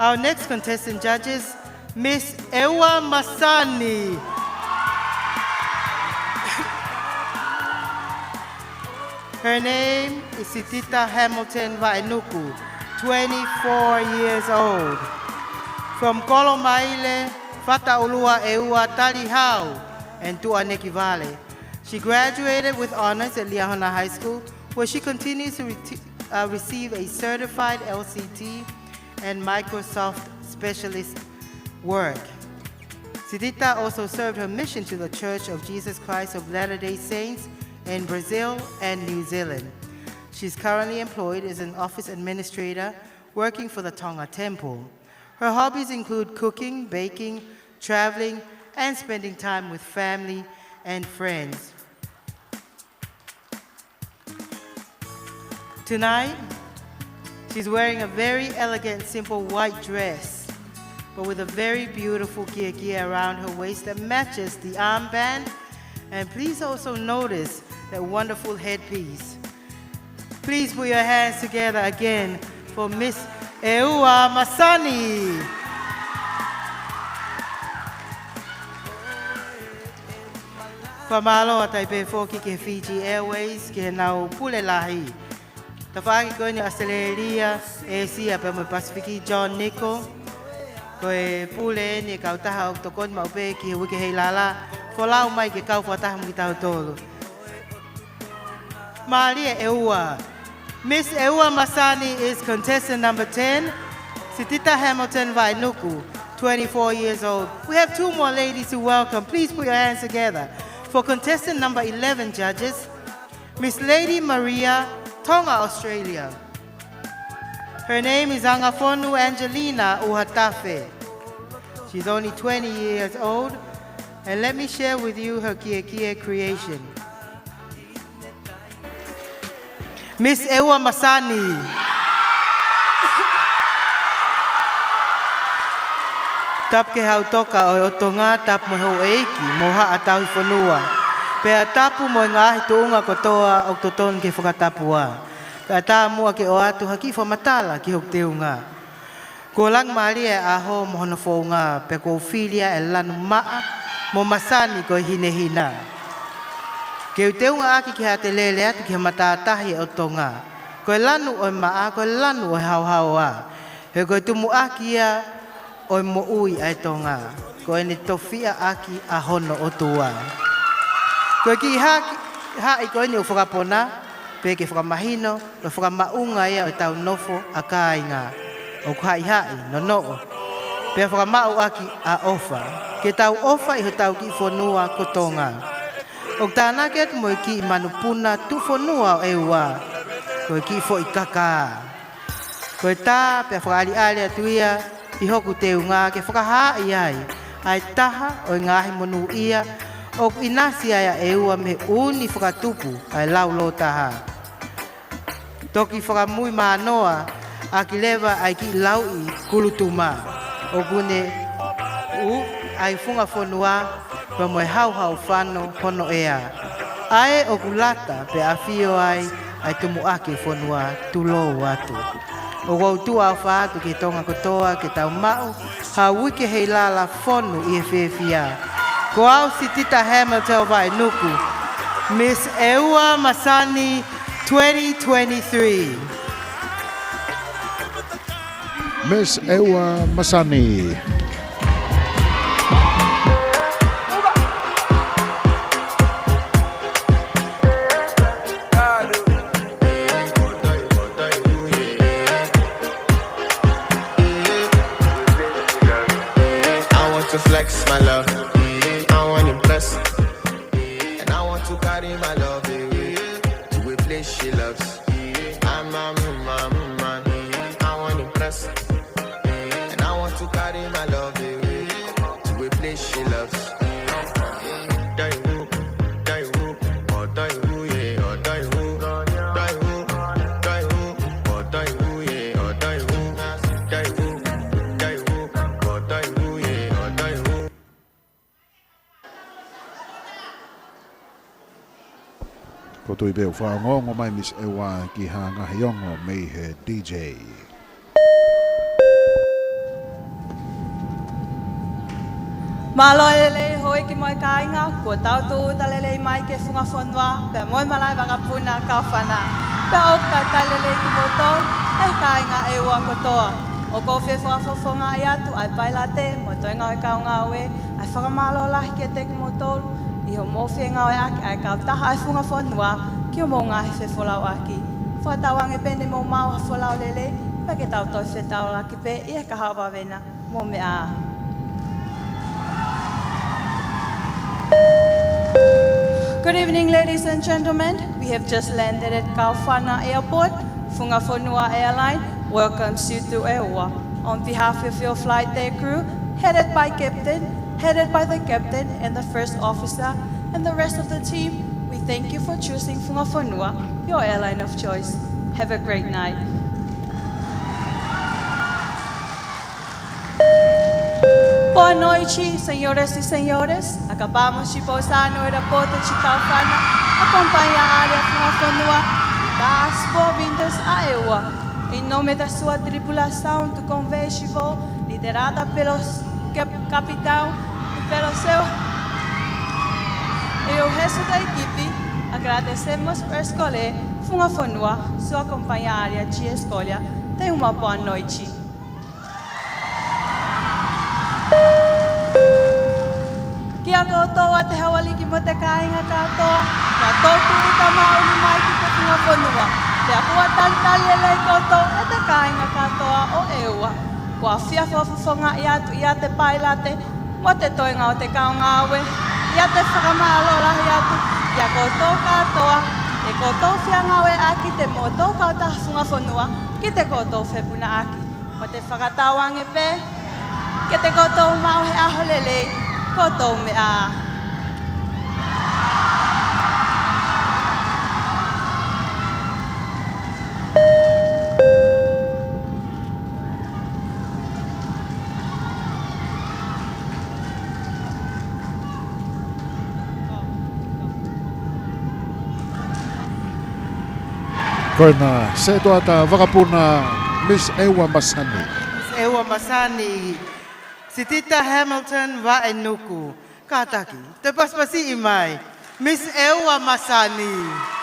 Our next contestant judges, Miss Eua Masani. Her name is Sitita Hamilton Vainuku, 24 years old. From Kolomaile, Fataulua Eua Talihau, and Tuaneki Valley. She graduated with honors at Liahona High School, where she continues to receive a certified LCT and Microsoft specialist work. Sitita also served her mission to the Church of Jesus Christ of Latter-day Saints in Brazil and New Zealand. She's currently employed as an office administrator working for the Tonga Temple. Her hobbies include cooking, baking, traveling, and spending time with family and friends. Tonight, she's wearing a very elegant, simple white dress, but with a very beautiful kiekie around her waist that matches the armband. And please also notice that wonderful headpiece. Please put your hands together again for Miss Eua Masani. Pamalo at Taipei Foki ke Fiji Airways ke nau pule lahi. Tawhaki koe ni Australia, Asia pe mo Pasifiki John Nico. Koe pule ni kautaha o tokon maupe ki wiki Heilala. Folau mai ke kau whataha mo ki tau tolu. Maria Eua. Miss Eua Masani is contestant number 10. Sitita Hamilton Vainuku, 24 years old. We have two more ladies to welcome. Please put your hands together. For contestant number 11 judges, Miss Lady Maria, Tonga, Australia. Her name is Angafonu Angelina Uhatafe. She's only 20 years old. And let me share with you her Kiekie creation. Miss Eua Masani. Tap ke hau toka o Tonga tap mo ho eiki moha atau fonua. Pea tapu mo ngahi tuunga kotoa o toton ke whakatapua. Ka tā mua ke o atu haki whamatala ki hok teunga. Ko lang mali e aho mohono whaunga pe ko filia e lanu maa mo Masani ko hinehina. Ke teunga aki ki hate lele atu ki matatahi o Tonga. Ko lanu o maa, ko lanu o hauhaua. He ko tumu aki ia o mo ui ai Tonga. Ko ene tofia aki a hono o tua. Ko ki hai ko ene o whakapona, pe ke whakamahino, o whakamaunga ia o tau nofo a kāinga. O kai no no. Pe whakamau aki a ofa. Ke tau ofa i ho tau ki whanua ko Tonga. O tāna ke atu mo i ki manupuna tu whanua o Eua. Ko i ki fo i kaka. Ko i tā pe whakaali ale atu ia i hoku teunga ke whakaha i ai. Ai taha o i ngahi monu ia o inasi ai a Eua me uni whakatupu ai laulo taha. Toki whakamui manoa a ki lewa ai ki lau i kulutuma. O kune ai funga whanua pa moe hau whano hono ea. Ae o kulata pe a whio ai tumu ake whanua tulo atu. O wau tua au whaatu ke Tonga kotoa ke tau mau, ha wike Heilala whonu i e whiawhia. Ko au Sitita Hamilton Vainuku, Miss Eua Masani 2023. Miss Eua Masani. Flex my love, I want to impress, and I want to carry my love away to a place she loves. I'm a man, I want to impress, and I want to carry my love away to a place she loves. Ko tui beo whaongongo mai Miss Eua ki hanga hiongo mei he DJ. Malo lele hoi ki moi kainga, ko tau tu uta lele mai ke funga fonwa, pe moi malai waka puna ka whana. Pe o ka tai lele ki moto, e kainga e ua kotoa. O ko whi whakafofonga i atu, ai paila te, mo toi ngau e kau ngau e, ai whakamalo lahi ke te ki moto, i ho mo whi ngau e aki, ai kau taha ai funga fonwa, ki o mo ngahi whi wholau aki. Whakatawang e pene mo mau ha wholau lele, pe ke tau toi whi tau laki pe, i e ka hawa wena, mo me a. Good evening, ladies and gentlemen. We have just landed at Kaufana Airport. Funga Fonua Airline welcomes you to Eua. On behalf of your flight day crew, headed by the captain and the first officer, and the rest of the team, we thank you for choosing Funga Fonua, your airline of choice. Have a great night. Boa noite, senhoras e senhores. Acabamos de pousar no aeroporto de Kaufana, acompanha a área Funga Fonua. Das boas-vindas a Eua. Em nome da sua tripulação do convés-voo, liderada pelo capitão e pelo seu e o resto da equipe, agradecemos por escolher Funga Fonua, sua companhia aérea de escolha. Tenha uma boa noite. Kia koutoa te hawali ki mo te kāinga katoa, ka tōku i ka mauni mai ki te Funga Fonua. Te akua tantali e lei koutou e te kāinga katoa o Eua. Kua whia whawhawhonga i atu i a te pailate, mo te toinga o te kaungawe, i a te whakamālora i atu, kia koutou katoa, e koutou whiangawe aki te mo tō kautaha Funga Fonua, ki te koutou whepuna aki. Mo te whakatawange pē, ke te koutou mau he aho lelei, koutou me a. Koina, se tuota vakapuna Miss Eua Masani. Miss Eua Masani, Sitita Hamilton wa enuku. Kataki, te paspasi imai. Miss Eua Masani.